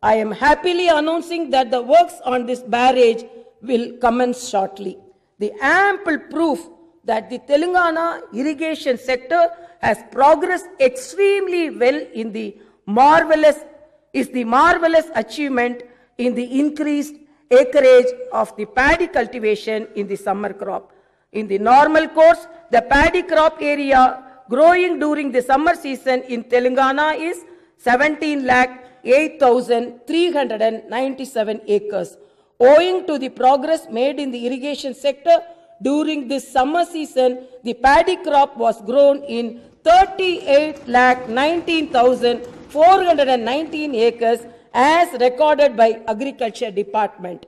I am happily announcing that the works on this barrage will commence shortly. The ample proof that the Telangana irrigation sector has progressed extremely well in the marvelous achievement in the increased acreage of the paddy cultivation in the summer crop. In the normal course, the paddy crop area growing during the summer season in Telangana is 17,08,397 acres. Owing to the progress made in the irrigation sector during this summer season, the paddy crop was grown in 38,19,419 acres as recorded by Agriculture Department.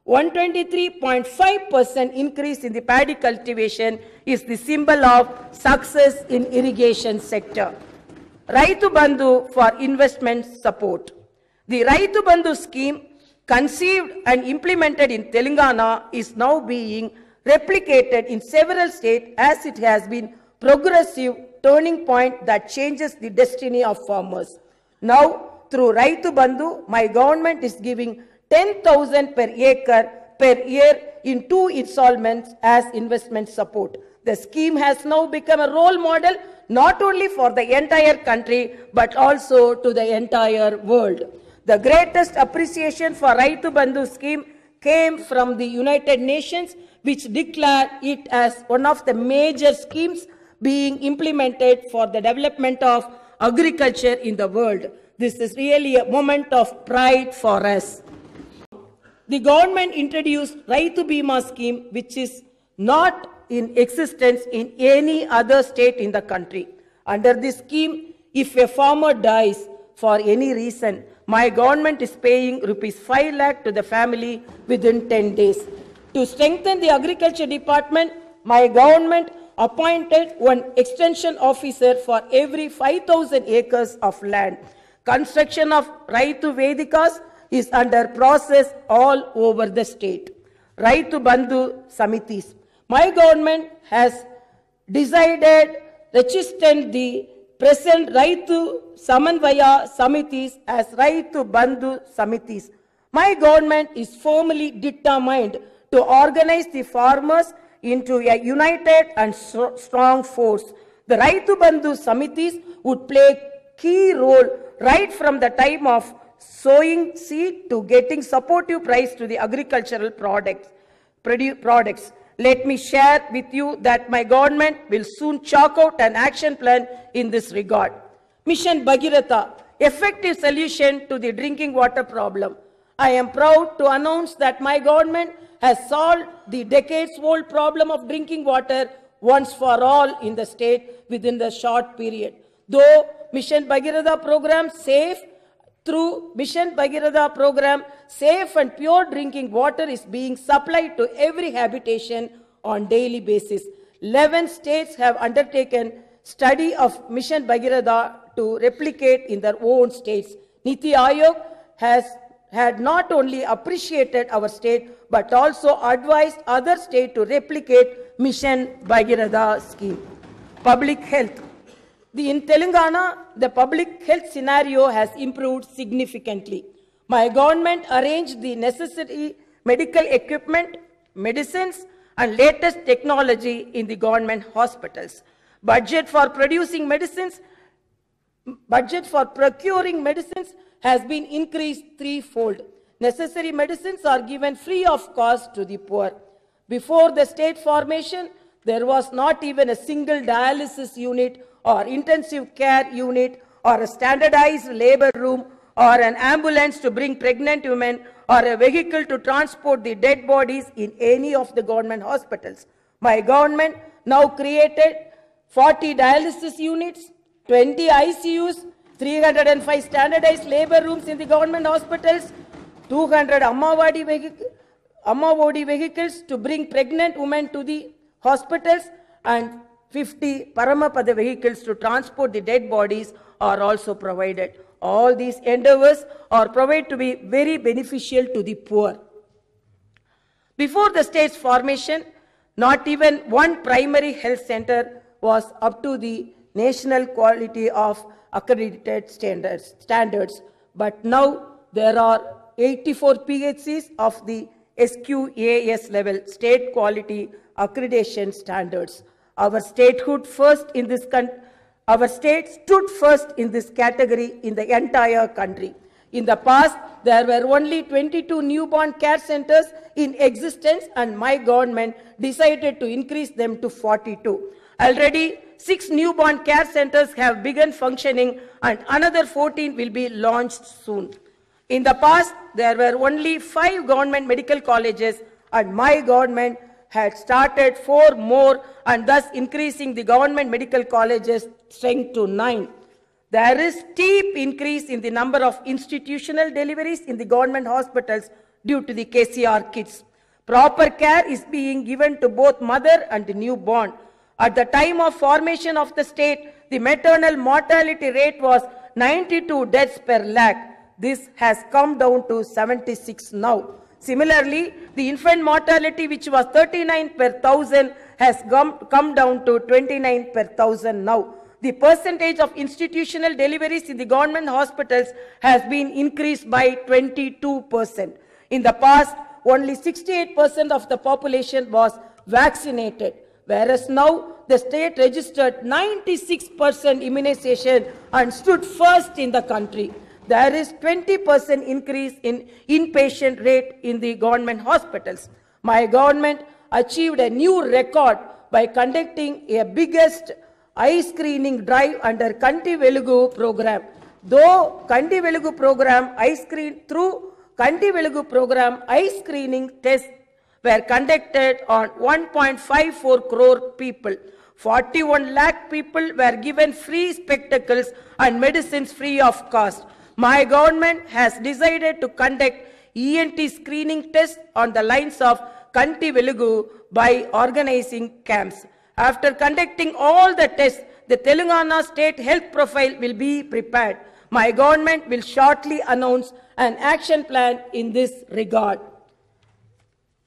123.5% increase in the paddy cultivation is the symbol of success in irrigation sector. Raitu Bandhu for investment support. The Raitu Bandhu scheme, conceived and implemented in Telangana, is now being replicated in several states as it has been progressive turning point that changes the destiny of farmers. Now, through Raitu Bandhu, my government is giving 10,000 per acre per year in 2 installments as investment support. The scheme has now become a role model not only for the entire country but also to the entire world. The greatest appreciation for Raitu Bandhu scheme came from the United Nations, which declared it as one of the major schemes being implemented for the development of agriculture in the world. This is really a moment of pride for us. The government introduced Raitu Bima scheme, which is not in existence in any other state in the country. Under this scheme, if a farmer dies for any reason, my government is paying rupees 5 lakh to the family within 10 days. To strengthen the agriculture department, my government appointed one extension officer for every 5,000 acres of land. Construction of Raitu Vedikas is under process all over the state. Raitu Bandhu Samitis. My government has decided register the present Raitu Samanvaya Samitis as Raitu Bandhu Samitis. My government is firmly determined to organize the farmers into a united and strong force. The Raitu Bandhu Samitis would play a key role right from the time of sowing seed to getting supportive price to the agricultural products. Let me share with you that my government will soon chalk out an action plan in this regard. Mission Bhagiratha, effective solution to the drinking water problem. I am proud to announce that my government has solved the decades-old problem of drinking water once for all in the state within the short period. Though Mission Bhagiratha program safe and pure drinking water is being supplied to every habitation on daily basis. 11 states have undertaken study of Mission Bhagiratha to replicate in their own states. Niti Aayog had not only appreciated our state but also advised other states to replicate Mission Bhagiratha scheme. Public health. In Telangana, the public health scenario has improved significantly. My government arranged the necessary medical equipment, medicines, and latest technology in the government hospitals. Budget for procuring medicines has been increased threefold. Necessary medicines are given free of cost to the poor. Before the state formation, there was not even a single dialysis unit or intensive care unit or a standardized labor room or an ambulance to bring pregnant women or a vehicle to transport the dead bodies in any of the government hospitals. My government now created 40 dialysis units, 20 ICUs, 305 standardized labor rooms in the government hospitals, 200 Ammavodi vehicles to bring pregnant women to the hospitals, and 50 Paramapada vehicles to transport the dead bodies are also provided. All these endeavors are provided to be very beneficial to the poor. Before the state's formation, not even one primary health center was up to the national quality of accredited standards. But now there are 84 PHCs of the SQAS level, State Quality Accreditation Standards. Our state stood first in this category in the entire country. In the past, there were only 22 newborn care centers in existence, and my government decided to increase them to 42. Already, 6 newborn care centers have begun functioning, and another 14 will be launched soon. In the past, there were only 5 government medical colleges, and my government had started 4 more, and thus increasing the government medical colleges' strength to 9. There is steep increase in the number of institutional deliveries in the government hospitals due to the KCR kits. Proper care is being given to both mother and the newborn. At the time of formation of the state, the maternal mortality rate was 92 deaths per lakh. This has come down to 76 now. Similarly, the infant mortality, which was 39 per thousand, has come down to 29 per thousand now. The percentage of institutional deliveries in the government hospitals has been increased by 22%. In the past, only 68% of the population was vaccinated, whereas now the state registered 96% immunization and stood first in the country. There is 20% increase in inpatient rate in the government hospitals. My government achieved a new record by conducting a biggest eye screening drive under Kanti Velugu program. Though Kanti Velugu program eye screening tests were conducted on 1.54 crore people. 41 lakh people were given free spectacles and medicines free of cost. My government has decided to conduct ENT screening tests on the lines of Kanti Velugu by organizing camps. After conducting all the tests, the Telangana state health profile will be prepared. My government will shortly announce an action plan in this regard.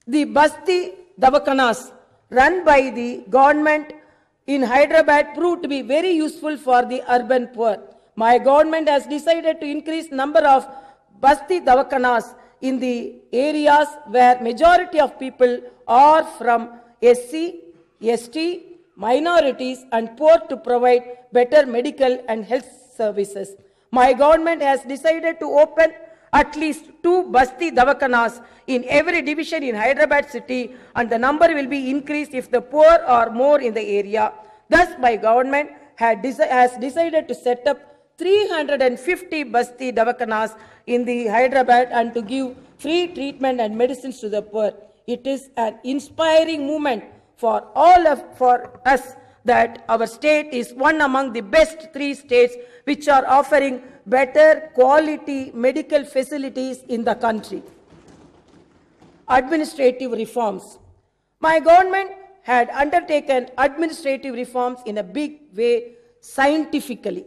The Basti Davakanas run by the government in Hyderabad proved to be very useful for the urban poor. My government has decided to increase number of Basti Davakanas in the areas where majority of people are from SC, ST, minorities and poor to provide better medical and health services. My government has decided to open at least 2 Basti Davakanas in every division in Hyderabad city, and the number will be increased if the poor are more in the area. Thus, my government has decided to set up 350 Basti Davakanas in the Hyderabad and to give free treatment and medicines to the poor. It is an inspiring movement for us that our state is one among the best 3 states which are offering better quality medical facilities in the country. Administrative reforms. My government had undertaken administrative reforms in a big way scientifically.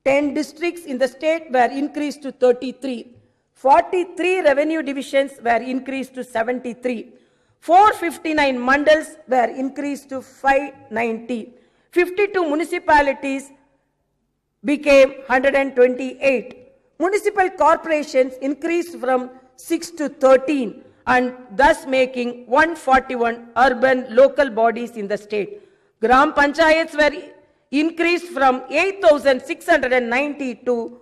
10 districts in the state were increased to 33. 43 revenue divisions were increased to 73. 459 mandals were increased to 590. 52 municipalities became 128. Municipal corporations increased from 6 to 13 and thus making 141 urban local bodies in the state. Gram Panchayats were increased from 8,690 to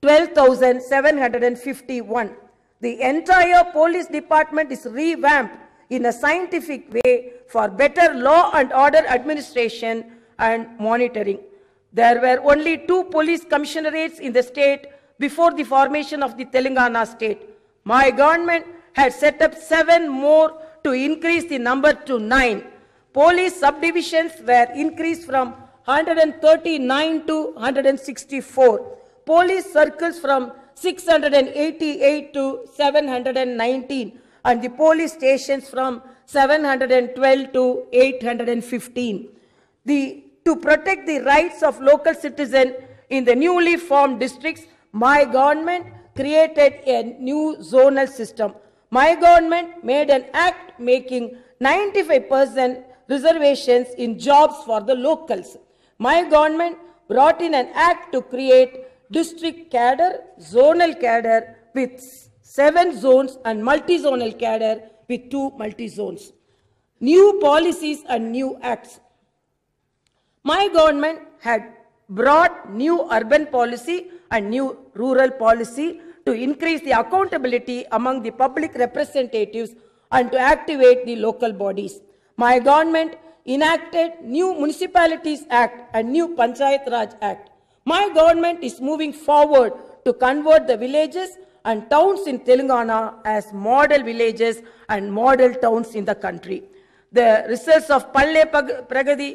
12,751. The entire police department is revamped in a scientific way for better law and order administration and monitoring. There were only 2 police commissionerates in the state before the formation of the Telangana state. My government had set up 7 more to increase the number to 9. Police subdivisions were increased from 139 to 164. Police circles from 688 to 719, and the police stations from 712 to 815. To protect the rights of local citizens in the newly formed districts, my government created a new zonal system. My government made an act making 95% reservations in jobs for the locals. My government brought in an act to create district cadre, zonal cadre with 7 zones and multi-zonal cadre with 2 multi-zones. New policies and new acts. My government had brought new urban policy and new rural policy to increase the accountability among the public representatives and to activate the local bodies. My government enacted new Municipalities Act and new Panchayat Raj Act. My government is moving forward to convert the villages and towns in Telangana as model villages and model towns in the country. The results of Palle Pragati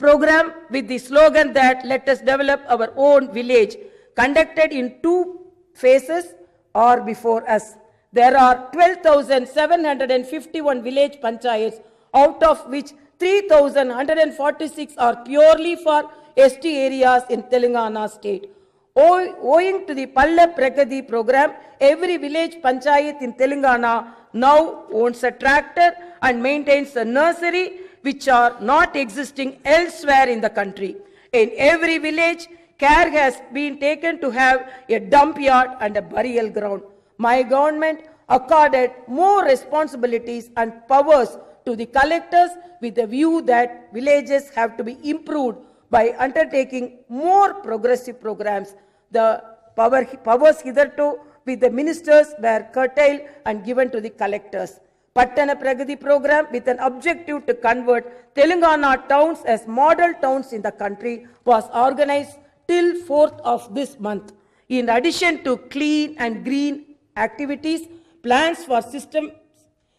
program with the slogan that let us develop our own village, conducted in 2 phases, are before us. There are 12,751 village panchayats, out of which 3,146 are purely for ST areas in Telangana state. Owing to the Palle Pragati program, every village panchayat in Telangana now owns a tractor and maintains a nursery, which are not existing elsewhere in the country. In every village, care has been taken to have a dump yard and a burial ground. My government accorded more responsibilities and powers to the collectors with the view that villages have to be improved by undertaking more progressive programs. The powers hitherto with the ministers were curtailed and given to the collectors. Pattana Pragati program, with an objective to convert Telangana towns as model towns in the country, was organized till 4th of this month. In addition to clean and green activities, plans for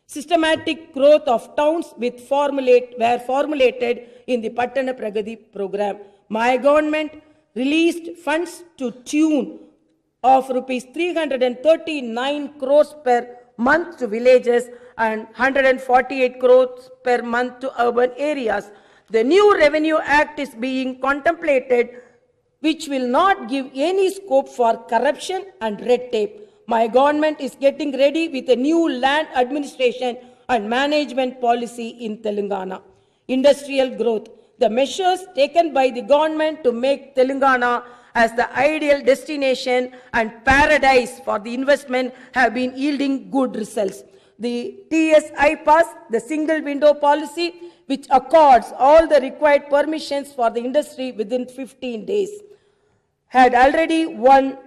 systematic growth of towns were formulated in the Pattana Pragati program. My government released funds to tune of rupees 339 crores per month to villages and 148 crores per month to urban areas. The new Revenue Act is being contemplated, which will not give any scope for corruption and red tape. My government is getting ready with a new land administration and management policy in Telangana. Industrial growth. The measures taken by the government to make Telangana as the ideal destination and paradise for the investment have been yielding good results. The TSI pass, the single window policy, which accords all the required permissions for the industry within 15 days, had already won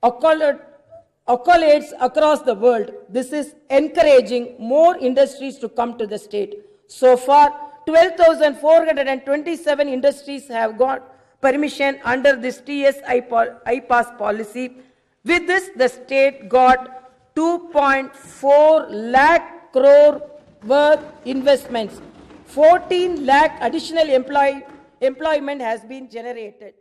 accolades across the world. This is encouraging more industries to come to the state. So far, 12,427 industries have got permission under this TSI pass policy. With this, the state got 2.4 lakh crore worth investments. 14 lakh additional employment has been generated.